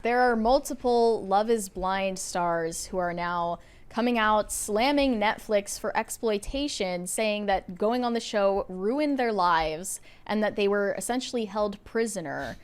There are multiple Love is Blind stars who are now coming out slamming Netflix for exploitation, saying that going on the show ruined their lives and that they were essentially held prisoner.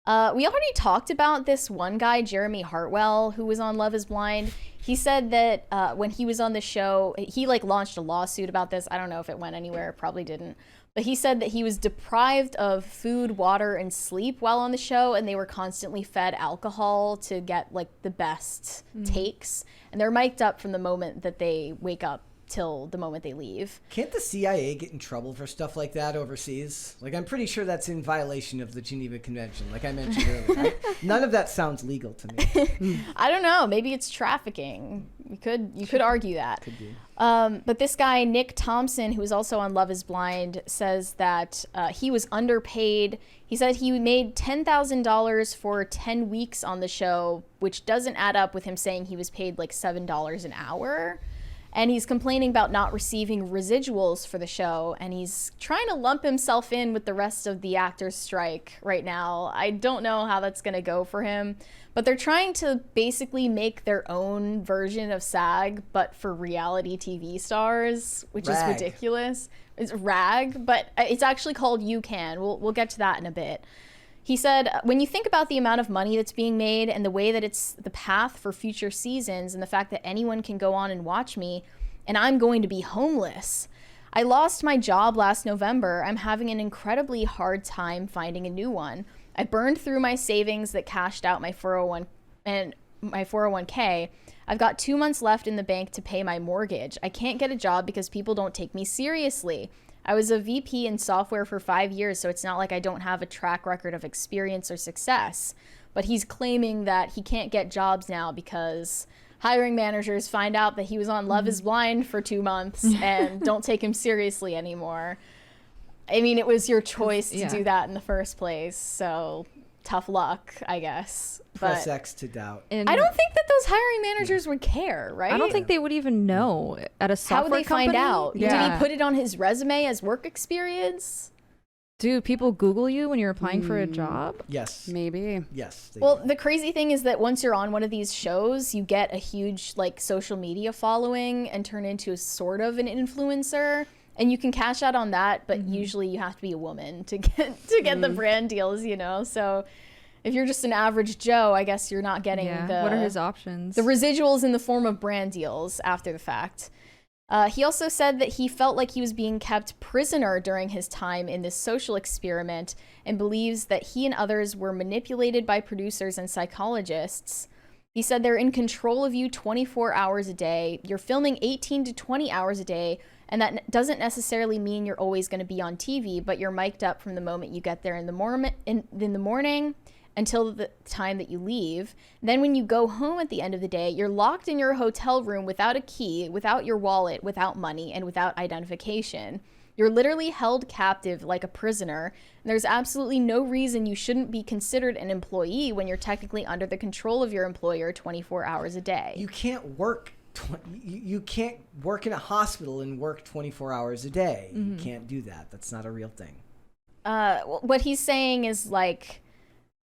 We already talked about this one guy, Jeremy Hartwell, who was on Love is Blind. He said that when he was on the show, he launched a lawsuit about this. I don't know if it went anywhere, probably didn't. But he said that he was deprived of food, water, and sleep while on the show, and they were constantly fed alcohol to get the best takes. And they're mic'd up from the moment that they wake up till the moment they leave. Can't the CIA get in trouble for stuff like that overseas? I'm pretty sure that's in violation of the Geneva Convention, like I mentioned earlier. None of that sounds legal to me. I don't know. Maybe it's trafficking. You could argue that. Could be. But this guy, Nick Thompson, who is also on Love is Blind, says that he was underpaid. He said he made $10,000 for 10 weeks on the show, which doesn't add up with him saying he was paid $7 an hour. And he's complaining about not receiving residuals for the show, and he's trying to lump himself in with the rest of the actors' strike right now. I don't know how that's going to go for him, but they're trying to basically make their own version of SAG, but for reality TV stars, which is ridiculous. It's RAG, but it's actually called You Can. We'll get to that in a bit. He said, when you think about the amount of money that's being made and the way that it's the path for future seasons and the fact that anyone can go on and watch me, and I'm going to be homeless. I lost my job last November. I'm having an incredibly hard time finding a new one. I burned through my savings that cashed out my 401k. I've got 2 months left in the bank to pay my mortgage. I can't get a job because people don't take me seriously. I was a VP in software for 5 years, so it's not like I don't have a track record of experience or success. But he's claiming that he can't get jobs now because hiring managers find out that he was on Love is Blind for 2 months and don't take him seriously anymore. I mean, it was your choice to do that in the first place, so tough luck, I guess. Press X to doubt. And I don't think that those hiring managers would care, right? I don't think they would even know at a software How would they company? find out? Yeah. Did he put it on his resume as work experience? Do people Google you when you're applying for a job? Yes. Maybe. Yes. Well, the crazy thing is that once you're on one of these shows, you get a huge social media following and turn into a sort of an influencer. And you can cash out on that, but usually you have to be a woman to get the brand deals, So if you're just an average Joe, I guess you're not getting what are his options? The residuals in the form of brand deals after the fact. He also said that he felt like he was being kept prisoner during his time in this social experiment and believes that he and others were manipulated by producers and psychologists. He said they're in control of you 24 hours a day. You're filming 18 to 20 hours a day, and that doesn't necessarily mean you're always going to be on TV, but you're mic'd up from the moment you get there in the morning until the time that you leave. Then when you go home at the end of the day, you're locked in your hotel room without a key, without your wallet, without money, and without identification. You're literally held captive like a prisoner, and there's absolutely no reason you shouldn't be considered an employee when you're technically under the control of your employer 24 hours a day. You can't work you can't work in a hospital and work 24 hours a day. You can't do that. That's not a real thing. What he's saying is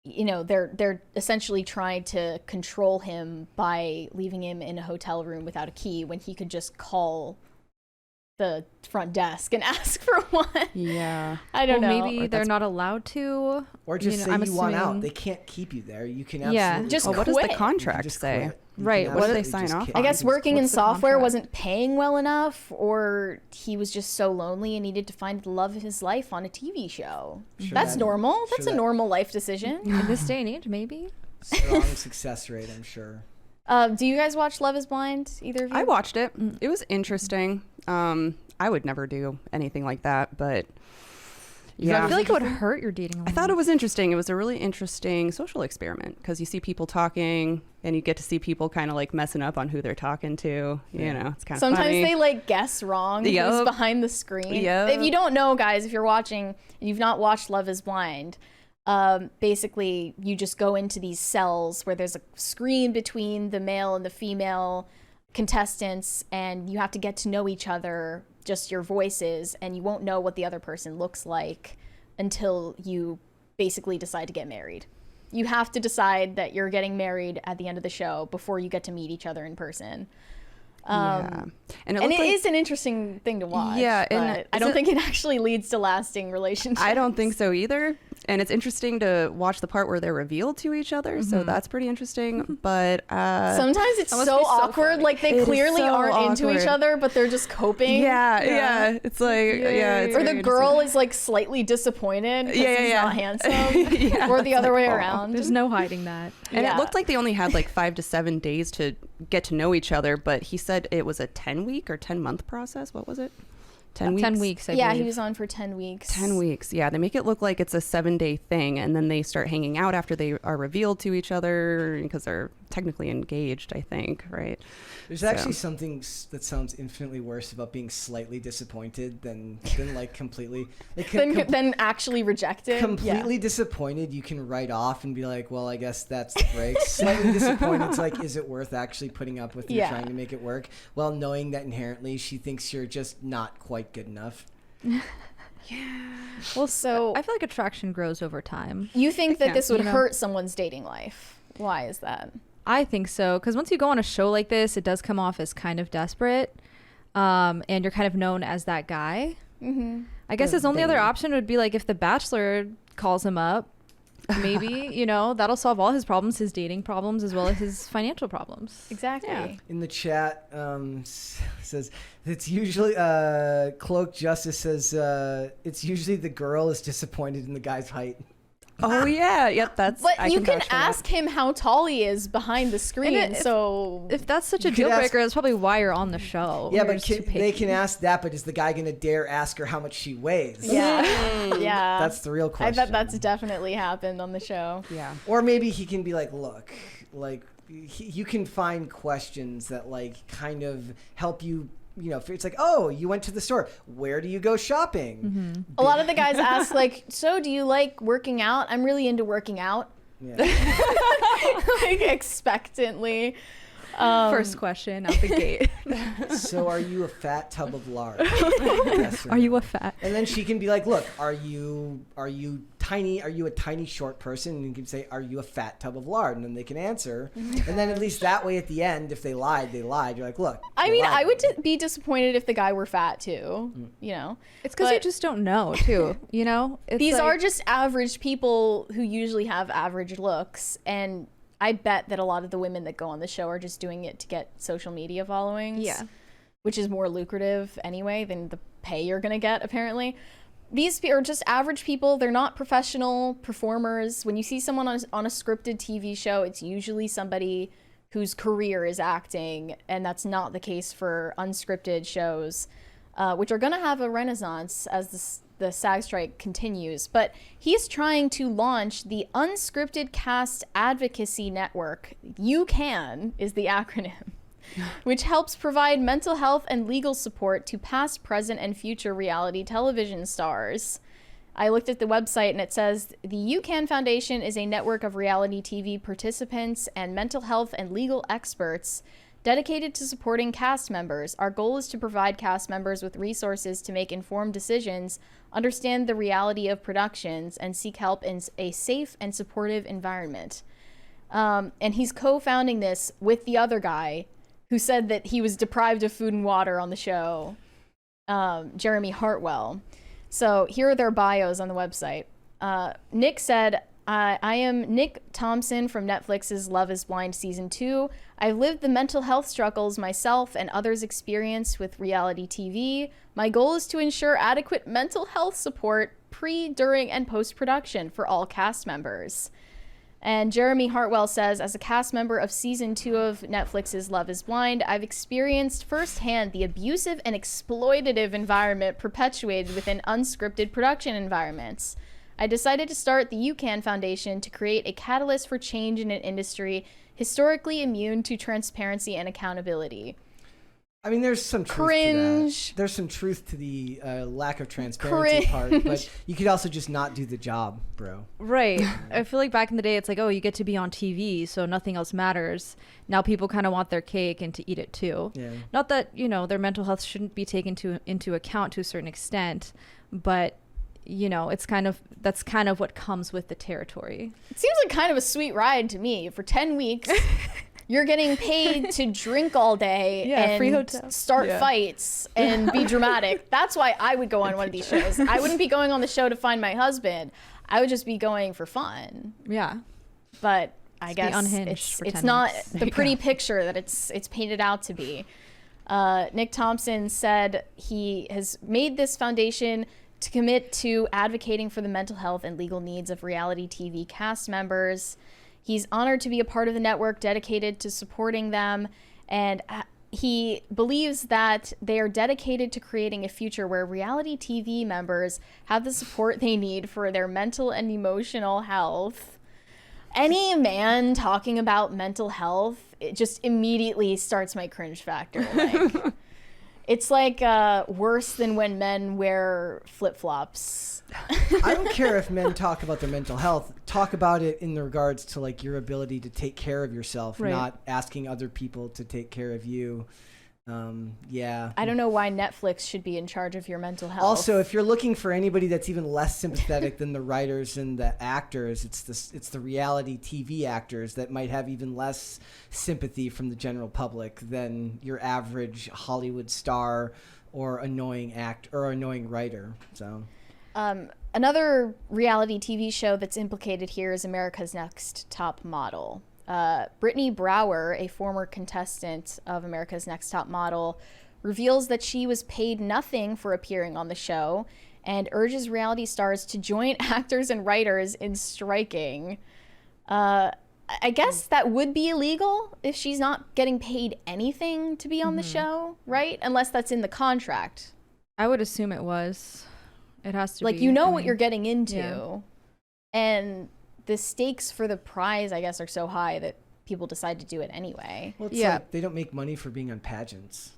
they're essentially trying to control him by leaving him in a hotel room without a key when he could just call the front desk and ask for one. Yeah. I don't know. Maybe they're not allowed to. Or just say you want out. They can't keep you there. You can absolutely just quit. What does the quit. contract say? Right. What do they sign off I on? guess working in What's the software contract? wasn't paying well enough, or he was just so lonely and needed to find the love of his life on a TV show. That's normal. That's a normal life decision. In this day and age, maybe. Strong success rate, I'm sure. Do you guys watch Love is Blind? Either of you? I watched it. It was interesting. I would never do anything like that, but I feel like it would hurt your dating life. I thought it was interesting. It was a really interesting social experiment because you see people talking and you get to see people kind of messing up on who they're talking to. It's kind of Sometimes funny. they guess wrong who's behind the screen. Yep. If you don't know, guys, if you're watching and you've not watched Love is Blind, basically you just go into these cells where there's a screen between the male and the female contestants, and you have to get to know each other, just your voices, and you won't know what the other person looks like until you basically decide to get married. You have to decide that you're getting married at the end of the show before you get to meet each other in person. Yeah. And And it is an interesting thing to watch. Yeah, and but I don't think it actually leads to lasting relationships. I don't think so either. And it's interesting to watch the part where they're revealed to each other. So that's pretty interesting. But sometimes it's so must be so awkward. funny. Like they It is clearly so aren't into each awkward. other, but they're just coping. yeah. It's like, it's Or the very girl is like slightly disappointed because he's not handsome, Yeah, or the it's other like, way oh. around. There's no hiding that. And Yeah. it looked like they only had like 5 to 7 days to get to know each other, but he said it was a 10-week or 10-month process. What was it? 10 weeks? 10 weeks, I Yeah, believe. he was on for 10 weeks. 10 weeks. Yeah, they make it look like it's a 7-day thing, and then they start hanging out after they are revealed to each other because they're technically engaged, I think, right? There's So- actually something that sounds infinitely worse about being slightly disappointed than like completely like Then actually rejected. completely disappointed. You can write off and be like, well, I guess that's the break. Slightly disappointed. It's like, is it worth actually putting up with you Yeah. trying to make it work? Well, knowing that inherently she thinks you're just not quite good enough. Well, So I feel like attraction grows over time. you think that Yeah, this would you know. hurt someone's dating life? Why is that? I think so, because once you go on a show like this, it does come off as kind of desperate, and you're kind of known as that guy. Mm-hmm. I guess his only other Babe. option would be like if The Bachelor calls him up, maybe, that'll solve all his problems, his dating problems, as well as his financial problems. Exactly. Yeah. In the chat, says it's usually Cloak Justice says it's usually the girl is disappointed in the guy's height. Oh, yeah. Yep, that's... But I you can vouch for that. ask him how tall he is behind the screen. if- So If that's such a You could deal ask- breaker, that's probably why you're on the show. Yeah, You're but just too they picky. can ask that, but is the guy gonna dare ask her how much she weighs? yeah, yeah. That's the real I question. bet that's definitely happened on the show. Yeah. Or maybe he can be like, look, like you can find questions that like kind of help you. It's like, oh, you went to the store. Where do you go shopping? Mm-hmm. A lot of the guys ask like, so do you like working out? I'm really into working out. Yeah. Like expectantly. First question out the gate. So are you a fat tub of lard? Yes or Are no? you a fat? And then she can be like, look, are you tiny? Are you a tiny short person? And you can say, are you a fat tub of lard? And then they can answer. And then at least that way at the end, if they lied, they lied. You're like, look. I they mean, lied I to would me. be disappointed if the guy were fat too. It's because you But- just don't know, too. It's These like- are just average people who usually have average looks, and I bet that a lot of the women that go on the show are just doing it to get social media followings. Yeah. Which is more lucrative anyway than the pay you're gonna get, apparently. These are just average people. They're not professional performers. When you see someone on a scripted TV show, it's usually somebody whose career is acting, and that's not the case for unscripted shows, which are gonna have a renaissance as the SAG strike continues. But he's trying to launch the Unscripted Cast Advocacy Network. UCAN is the acronym, which helps provide mental health and legal support to past, present, and future reality television stars. I looked at the website and it says the UCAN Foundation is a network of reality TV participants and mental health and legal experts dedicated to supporting cast members. Our goal is to provide cast members with resources to make informed decisions, understand the reality of productions, and seek help in a safe and supportive environment. And he's co-founding this with the other guy who said that he was deprived of food and water on the show, Jeremy Hartwell. So here are their bios on the website. Nick said, I am Nick Thompson from Netflix's Love is Blind Season 2. I've lived the mental health struggles myself and others experience with reality TV. My goal is to ensure adequate mental health support pre, during, and post-production for all cast members. And Jeremy Hartwell says, as a cast member of Season 2 of Netflix's Love is Blind, I've experienced firsthand the abusive and exploitative environment perpetuated within unscripted production environments. I decided to start the UCAN Foundation to create a catalyst for change in an industry historically immune to transparency and accountability. I mean, there's some truth Cringe. to that. There's some truth to the lack of transparency part, but you could also just not do the job, bro. Right. I feel like back in the day, it's like, oh, you get to be on TV, so nothing else matters. Now people kind of want their cake and to eat it too. Yeah. Not that, their mental health shouldn't be taken into account to a certain extent, but you know, that's kind of what comes with the territory. It seems like kind of a sweet ride to me. For 10 weeks, you're getting paid to drink all day and free hotel. start Yeah. fights and be dramatic. That's why I would go on one of these shows. I wouldn't be going on the show to find my husband. I would just be going for fun. Yeah. But I Just be guess unhinged for it's 10 not weeks. the pretty picture that it's painted out to be. Nick Thompson said he has made this foundation to commit to advocating for the mental health and legal needs of reality TV cast members. He's honored to be a part of the network dedicated to supporting them, and he believes that they are dedicated to creating a future where reality TV members have the support they need for their mental and emotional health. Any man talking about mental health, it just immediately starts my cringe factor. Like, it's like worse than when men wear flip-flops. I don't care if men talk about their mental health. Talk about it in regards to like your ability to take care of yourself, Right. not asking other people to take care of you. Yeah. I don't know why Netflix should be in charge of your mental health. Also, if you're looking for anybody that's even less sympathetic than the writers and the actors, it's the reality TV actors that might have even less sympathy from the general public than your average Hollywood star or annoying writer. So another reality TV show that's implicated here is America's Next Top Model. Brittany Brower, a former contestant of America's Next Top Model, reveals that she was paid nothing for appearing on the show and urges reality stars to join actors and writers in striking. I guess that would be illegal if she's not getting paid anything to be on the show, right? Unless that's in the contract. I would assume it was. It has to Like, be. you know I what mean, you're getting into. yeah. And the stakes for the prize, I guess, are so high that people decide to do it anyway. well, it's Yeah. like they don't make money for being on pageants.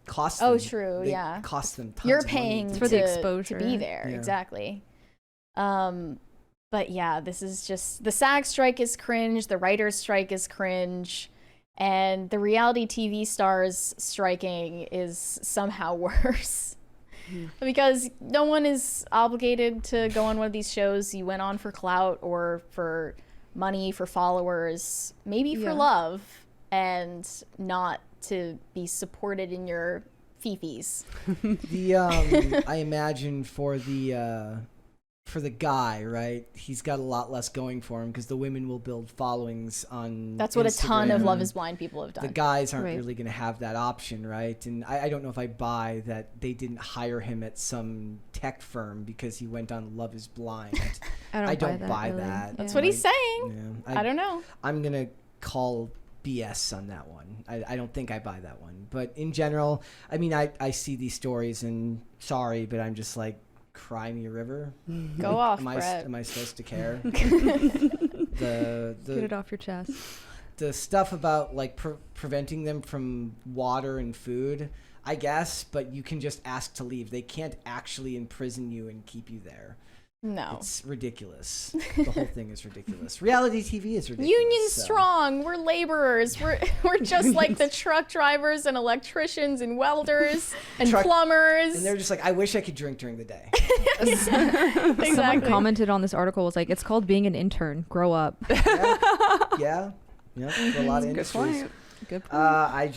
Cost Oh, them, true, they yeah. cost them tons You're of money paying for the to exposure. be there, Yeah. exactly. But yeah, this is just, the SAG strike is cringe, the writers strike is cringe, and the reality TV stars striking is somehow worse. Because no one is obligated to go on one of these shows. You went on for clout or for money, for followers, maybe for Yeah. love, and not to be supported in your fifis. I imagine for the guy, right? He's got a lot less going for him because the women will build followings on. That's what a ton of Instagram. Love is Blind people have done. The guys aren't Right. really going to have that option, right? And I don't know if I buy that they didn't hire him at some tech firm because he went on Love is Blind. I don't buy buy really. that. That's Yeah. what he's saying. Yeah, I don't know. I'm going to call BS on that one. I don't think I buy that one. But in general, I mean, I see these stories and sorry, but I'm just like, cry me a river. Go off, am Brett. I supposed to care? Get it off your chest. The stuff about like preventing them from water and food, I guess, but you can just ask to leave. They can't actually imprison you and keep you there. No. It's ridiculous. The whole thing is ridiculous. Reality TV is ridiculous. Union so. strong. We're laborers. We're just like the truck drivers and electricians and welders and plumbers. And they're just like, I wish I could drink during the day. Someone Exactly. commented on this article, was like, it's called being an intern. Grow up. Yeah. Yeah. For a lot of Good industries. point. Good point. I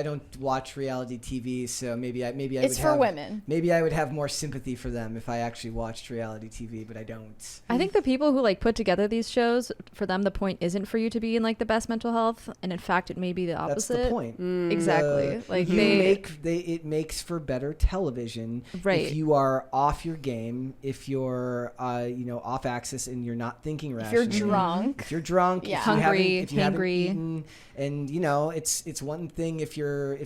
don't watch reality TV, so maybe I It's would for have, women. Maybe I would have more sympathy for them if I actually watched reality TV, but I don't. I think the people who like put together these shows, for them the point isn't for you to be in like the best mental health, and in fact it may be the That's opposite. the point. Exactly. Like It makes for better television Right. if you are off your game, if you're off axis and you're not thinking If rationally. you're drunk. If you're drunk, Yeah. if you Hungry, if you haven't hangry. eaten, and it's one thing if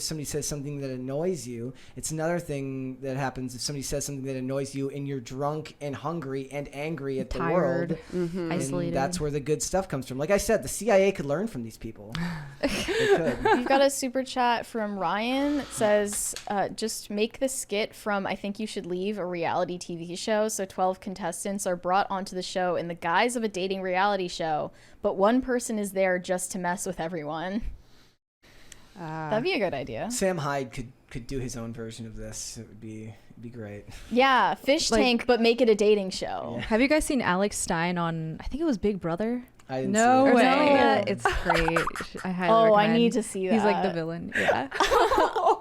somebody says something that annoys you. It's another thing that happens if somebody says something that annoys you and you're drunk and hungry and angry at the world. tired, And isolated. that's where the good stuff comes from. Like I said, the CIA could learn from these people. They could. We've got a super chat from Ryan that says, just make the skit from I Think You Should Leave, a reality TV show. So 12 contestants are brought onto the show in the guise of a dating reality show, but one person is there just to mess with everyone. That'd be a good idea. Sam Hyde could could do his own version of this, it would be great. Yeah, Fish Like- Tank, but make it a dating show. Yeah. Have you guys seen Alex Stein on, I think it was Big Brother? I didn't No see it. Or way. something like that? It's great. I highly Oh, I recommend. need to see that. He's like the villain. Yeah.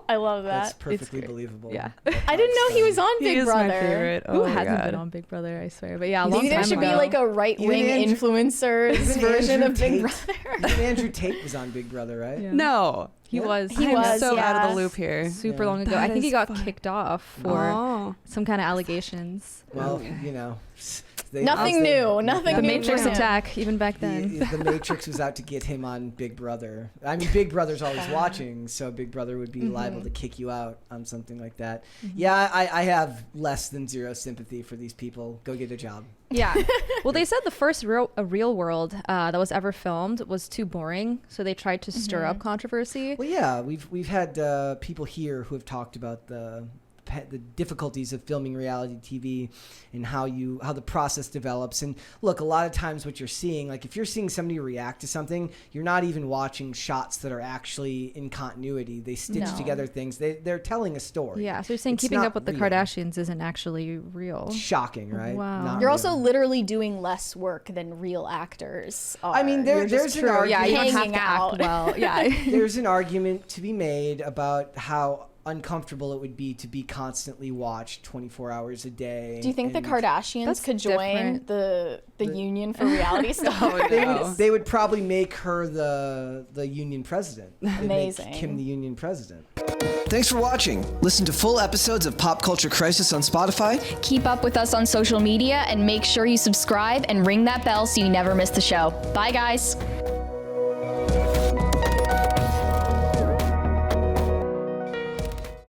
I love That's that. perfectly great. believable. Yeah. I didn't know he was on He Big is Brother. my favorite. Who Oh my hasn't God. been on Big Brother? I swear. But yeah, a You long Maybe time there should ago. be like a right-wing Even Andrew- influencer's Even version Andrew of Big Tate- Brother. Even Andrew Tate was on Big Brother, right? Yeah. No. He Yeah. was. He I'm was, so out of yeah. the loop here. super Yeah. long ago. That I think he is got fun. kicked off for Oh. some kind of allegations. Well, they- Nothing new. Nothing The new Matrix for him. attack, even back then. The Matrix was out to get him on Big Brother. I mean, Big Brother's always watching, so Big Brother would be liable to kick you out on something like that. Yeah, I have less than zero sympathy for these people. Go get a job. Yeah. Well, they said the first real world that was ever filmed was too boring, so they tried to stir up controversy. Well, yeah, we've had people here who have talked about the difficulties of filming reality TV and how the process develops. And look, a lot of times what you're seeing, like if you're seeing somebody react to something, you're not even watching shots that are actually in continuity. They stitch No. together things. They're telling a story. Yeah, so you're saying It's keeping not up with the real. Kardashians isn't actually real. Shocking, right? Wow. Not You're real. also literally doing less work than real actors are. I mean, You're just there's an true. argument. Yeah, you don't have Hanging to out. act well. Yeah. There's an argument to be made about how uncomfortable it would be to be constantly watched 24 hours a day. Do you think the and Kardashians That's could join different. the union for reality stars? They would probably make her the union president. They'd make Amazing. Kim the union president. Thanks for watching. Listen to full episodes of Pop Culture Crisis on Spotify. Keep up with us on social media and make sure you subscribe and ring that bell so you never miss the show. Bye, guys.